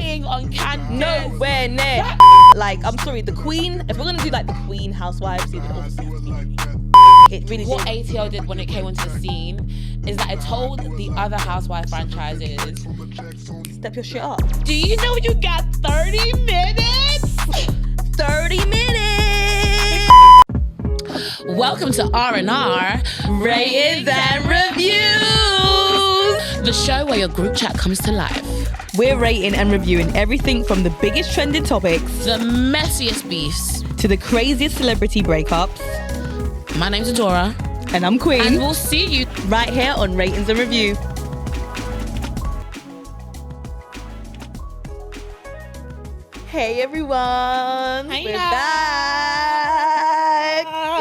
Lying on Candiace. Nowhere near. Like, I'm sorry, the Queen. If we're gonna do like the Queen Housewives, it would obviously have to be me. It really What did. ATL did when it came onto the scene is that it told the other housewife franchises, Step your shit up. do you know you got 30 minutes? 30 minutes. Welcome to R&R, Ratings and Reviews, the show where your group chat comes to life. We're rating and reviewing everything from the biggest trending topics, The messiest beefs. to the craziest celebrity breakups. My name's Adora. And I'm Queen. And we'll see you right here on Ratings and Review. Hey everyone, Hey we're ya. back.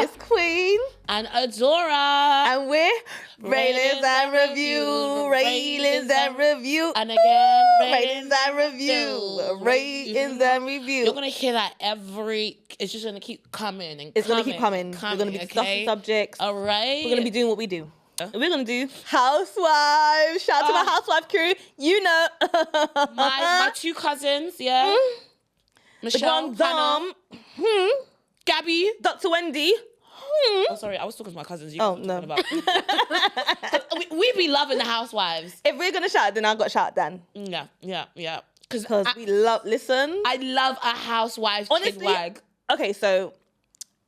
It's Queen. and Adora. And we're Ratings and Review. Ratings and Review. And again, Ratings and Review. Ratings and Review. You're going to hear that it's just going to keep coming and It's going to keep coming. We're going to be discussing subjects. All right. We're going to be doing what we do. We're going to do Housewives. Shout out to my Housewife crew. You know. my two cousins, yeah. Michelle, Hannah, Gabby, Dr. Wendy. Oh, sorry, I was talking to my cousins. You Oh, know no. about. we be loving the Housewives. If we're going to shout, then I've got to shout Dan. Yeah. Because we love, listen. I love a Housewives Honestly, wag. Okay, so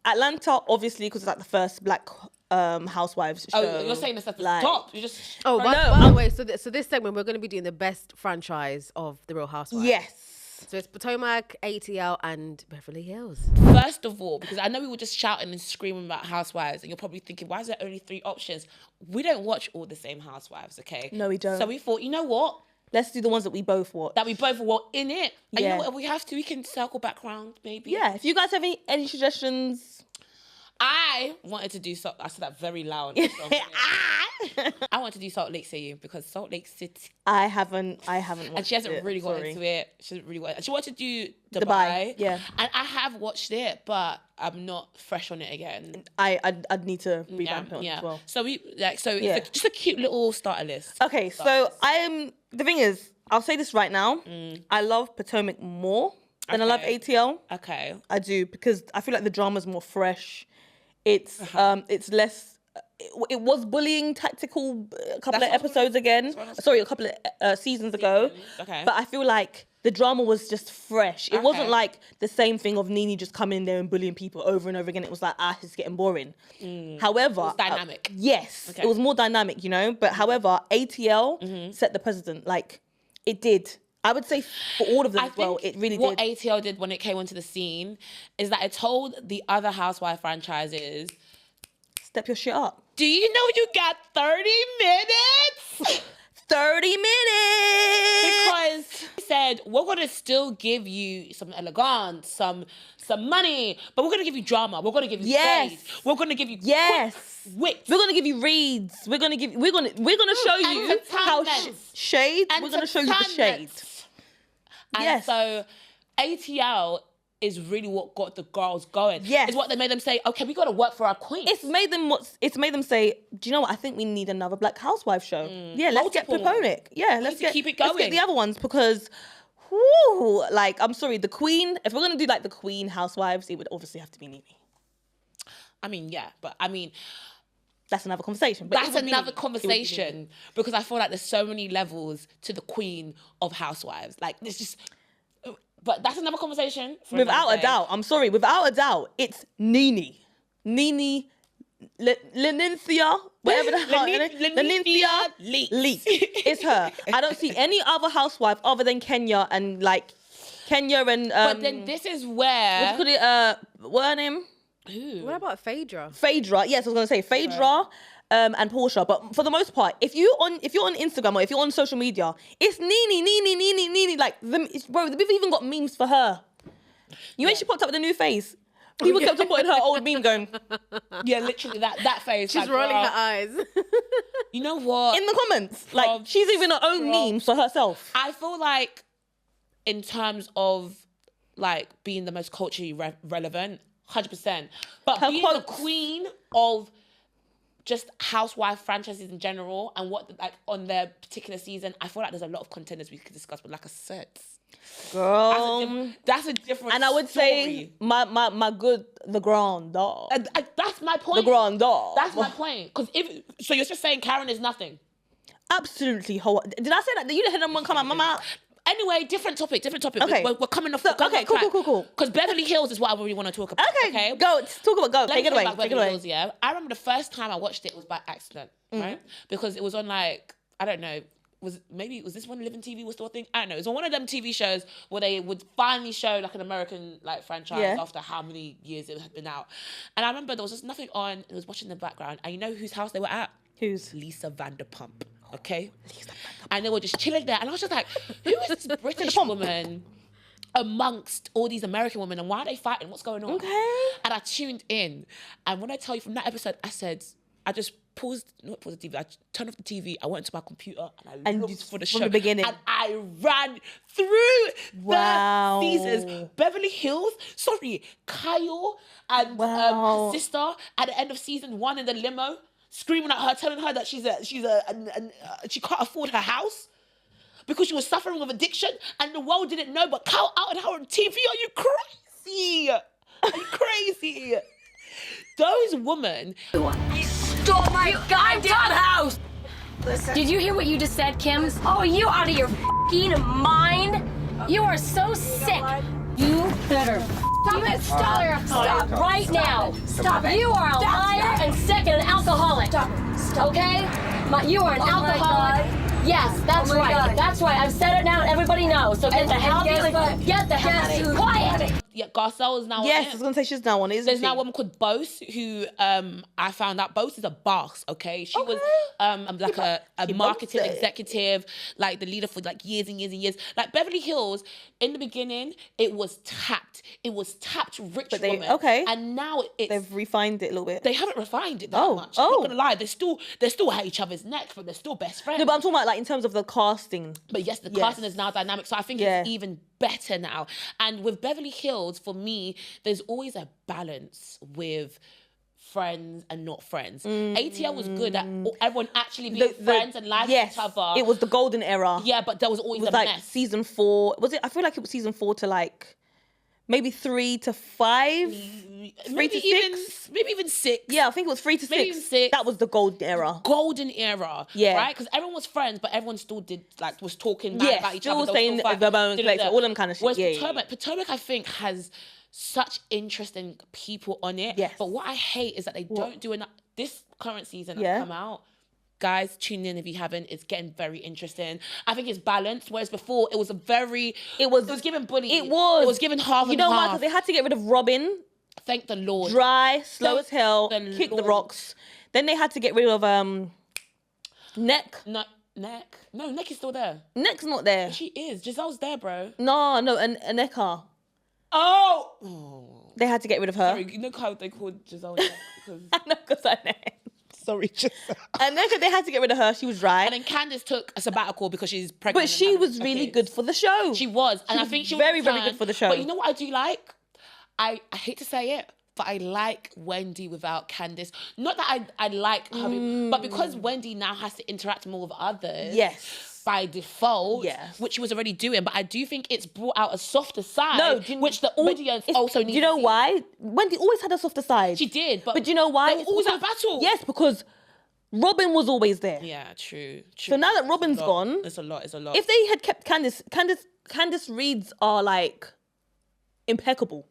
Atlanta, obviously, because it's like the first black Housewives show. Oh, you're saying this at the like, top. You just by the way, so this segment we're going to be doing the best franchise of the Real Housewives. Yes. So it's Potomac, ATL, and Beverly Hills. First of all, because I know we were just shouting and screaming about Housewives, and you're probably thinking, why is there only 3 options? We don't watch all the same Housewives, okay? No, we don't. So we thought, you know what? Let's do the ones that we both watch. That we both were in it. And you Yeah. know what? If we have to, we can circle back round, maybe. Yeah, if you guys have any suggestions. I wanted to do I said that very loud. I want to do Salt Lake City because Salt Lake City. I haven't watched And she hasn't it, really got sorry. into it. She hasn't really got. She wanted to do Dubai. Dubai, yeah. And I have watched it, but I'm not fresh on it again. I'd need to revamp it as well. So it's Yeah. just a cute little starter list. Okay, so the thing is, I'll say this right now. I love Potomac more than I love ATL. Okay. I do, because I feel like the drama's more fresh. It's less. It was bullying tactical a couple of episodes again. Sorry, a couple of seasons ago. Okay. But I feel like the drama was just fresh. It wasn't like the same thing of Nene just coming in there and bullying people over and over again. It was like, it's getting boring. However, It was dynamic. Yes, Okay. it was more dynamic, you know. But however, ATL set the precedent. Like, it did. I would say for all of them as well, it really what did. What ATL did when it came onto the scene is that it told the other housewife franchises, Step your shit up. do you know you got 30 minutes? 30 minutes! Because he said, we're going to still give you some elegance, some money, but we're going to give you drama. We're going to give you Yes. space. We're going to give you Yes. wit. We're gonna give you reads. We're gonna show you how shade. We're gonna show you the shade. And Yes. so ATL is really what got the girls going. Yes. It's what they made them say, okay, we got to work for our queen. It's made them say, do you know what? I think we need another Black Housewife show. Yeah, let's get Multiple. Potomac. Yeah, let's keep it Let's get going. the other ones because, whoo, like, I'm sorry, the Queen. If we're gonna do like the Queen Housewives, it would obviously have to be Nene. That's another conversation. But That's another conversation because I feel like there's so many levels to the queen of housewives. Like, there's just... But that's another conversation. Without a doubt. I'm sorry. Without a doubt, it's Nene. Nene Lenynthia, whatever the hell. Lenynthia Leakes. It's her. I don't see any other housewife other than Kenya and but then this is where... what her name? Ooh. What about Phaedra? Phaedra. Yes, I was gonna say Phaedra. And Portia, but for the most part, if you're on Instagram or if you're on social media, it's Nene. Like, bro, they've even got memes for her. When she popped up with a new face, people kept on putting her old meme going. Yeah, literally that face. She's like, rolling girl, her eyes. You know what? In the comments, like, she's even her own memes for herself. I feel like, in terms of like being the most culturally relevant, 100%. But Her being quotes. the queen of just housewife franchises in general and what like on their particular season, I feel like there's a lot of contenders we could discuss. But like I said, Girl, that's a different. and I would say my good the grand dog. That's my point. The grand dog. That's my point. Because so you're just saying Karen is nothing. Absolutely. Did I say that? You didn't hear them come out my mouth. Anyway, different topic. Okay. We're coming off. Okay, cool. Because Beverly Hills is what I really want to talk about. Okay, go. Take it away. Take it away. Hills, yeah. I remember the first time I watched it was by accident, right? Because it was on like, I don't know, was this when Living TV was still a thing? I don't know. It was on one of them TV shows where they would finally show like an American like franchise after how many years it had been out. And I remember there was just nothing on. It was watching in the background. And you know whose house they were at? Whose? Lisa Vanderpump. Okay? And they were just chilling there. And I was just like, who is this British woman amongst all these American women? And why are they fighting? What's going on? Okay. And I tuned in. And when I tell you from that episode, I just not paused the TV, I turned off the TV, I went to my computer and I looked for the show. From the beginning. And I ran through the seasons. Beverly Hills, Kyle and her sister at the end of season 1 in the limo, screaming at her, telling her that she can't afford her house because she was suffering with addiction and the world didn't know, but Kyle out and her on TV. Are you crazy? Are you crazy? Those women. You stole my goddamn house! Listen. Did you hear what you just said, Kim? Oh, you out of your f***ing mind? You are so sick. You better stop right now. Stop it. You are a liar and sick and an alcoholic. Stop it. Okay? You are an alcoholic. Yes, that's right. God. That's right. I've said it now and everybody knows. So get the hell out of Get the hell out of Quiet. Yeah, Garcelle is now on Yes, it. I was going to say she's now on it, isn't There's she? now a woman called Bose who I found out Bose is a boss, okay? She was like a marketing executive, like the leader for like years and years and years. Like Beverly Hills, in the beginning, it was tapped. It was tapped rich women. Okay. And now They've refined it a little bit. they haven't refined it that much. I'm not gonna lie, they still at each other's necks, but they're still best friends. No, but I'm talking about like in terms of the casting. But yes, the casting is now dynamic. So I think it's even better now. And with Beverly Hills, for me, there's always a balance with friends and not friends. ATL was good at everyone actually being friends and liking each other. It was the golden era. Yeah, but there was always a like mess. season 4. Was it? I feel like it was season 4 to like maybe 3 to 5. 3 to 6. Maybe even 6. Yeah, I think it was 3 to 6. Maybe even 6. That was the golden era. Golden era. Yeah. Right? Because everyone was friends, but everyone still was talking mad about each other. Still saying verbal and collective, all them kind of shit. Whereas Potomac, I think, has such interesting people on it. Yes. But what I hate is that they don't do enough. This current season that's come out, guys, tune in if you haven't. It's getting very interesting. I think it's balanced, whereas before it was it was given bully. It was given half and You know why? half. Because they had to get rid of Robin. Thank the Lord. Dry, slow as hell, the kick the Lord. rocks. Then they had to get rid of Neck. No, Neck. No, Neck is still there. Neck's not there. She is. Giselle's there, bro. No, and Aneka. Oh. They had to get rid of her. Sorry, you know how they called Giselle Neck? Because I know, because I know. sorry, Giselle. And then they had to get rid of her. She was dry. And then Candiace took a sabbatical because she's pregnant. But she was really good for the show. She was. And I think she was very, very good for the show. But you know what I do like? I hate to say it, but I like Wendy without Candiace. Not that I like her, but because Wendy now has to interact more with others. Yes. By default, which she was already doing, but I do think it's brought out a softer side, which the audience also needs. Do you know to see. why? Wendy always had a softer side. She did, but do you know why? They were always at battle. Yes, because Robin was always there. Yeah, true. So now that Robin's gone, it's a lot. If they had kept Candiace reads are like impeccable.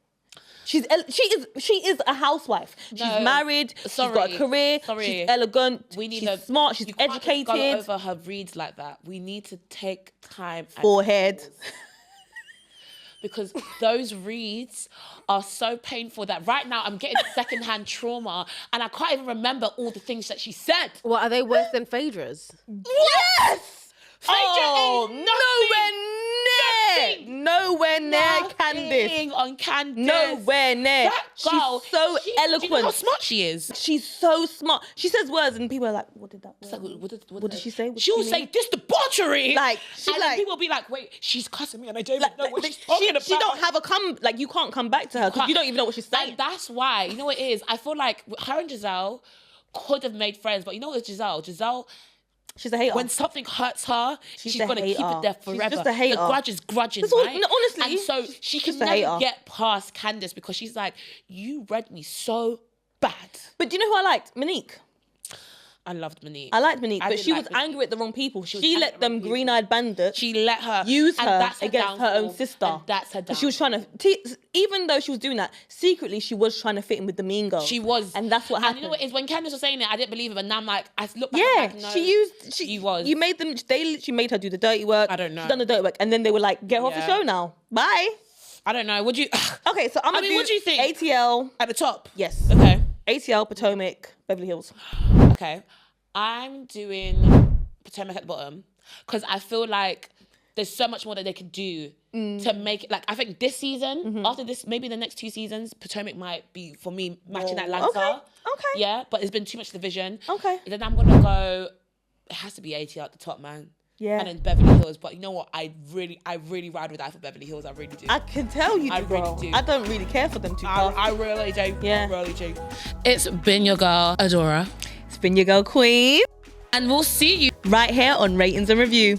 She is a housewife. She's married. She's got a career. She's elegant. She's smart. She's educated. Go over her reads like that. We need to take time. Forehead. Because those reads are so painful that right now I'm getting secondhand trauma and I can't even remember all the things that she said. What, are they worse than Phaedra's? Yes! Phaedra Nowhere near Candiace. On Candiace. Nowhere near. That girl, she's so eloquent. Do you know how smart she is? She's so smart. She says words and people are like, what did that mean? What did she say? She'll say, this debauchery. Like, and then people will be like, wait, she's cussing me and I don't even know what she's talking about. She don't have like, you can't come back to her because you don't even know what she's saying. And that's why, you know what it is? I feel like her and Giselle could have made friends, but you know, with Giselle, She's a hater. when something hurts her, she's a gonna keep hater. it there She's forever. just a hater. The grudge is grudging, That's all- right? no, honestly, and so she can just a never hater. get past Candiace because she's like, you read me so bad. But do you know who I liked? Monique. I loved Monique. I liked Monique, I but did she like was Monique. angry at the wrong people. was She angry let at the them wrong people. green-eyed bandits She let her use and her that's against her own downfall, sister. and that's her She was trying to, even though she was doing that, secretly she was trying to fit in with the mean girl. She was, and that's what happened. And you know what it is, when Candiace was saying it, I didn't believe it, but now I'm like, I look back. Yeah, I'm like, no, she was. You made them. They literally made her do the dirty work. I don't know. She done the dirty work, and then they were like, "Get her off the Yeah. show now. Bye." I don't know. Would you? Okay, so I mean, what do you think? ATL. At the top. Yes. Okay. ATL, Potomac, Beverly Hills. Okay. I'm doing Potomac at the bottom because I feel like there's so much more that they could do to make it. Like, I think this season, after this, maybe the next 2 seasons, Potomac might be, for me, matching Atlanta. Okay. Yeah, but there's been too much division. Okay. And then I'm going to go, it has to be ATL at the top, man. Yeah. And then Beverly Hills. But you know what? I really ride with that for Beverly Hills. I really do. I can tell you, I bro. really do. I don't really care for them too. I really do. Yeah. I really do. It's been your girl, Adora. It's been your girl, Queen. And we'll see you Right here on Ratings and Review.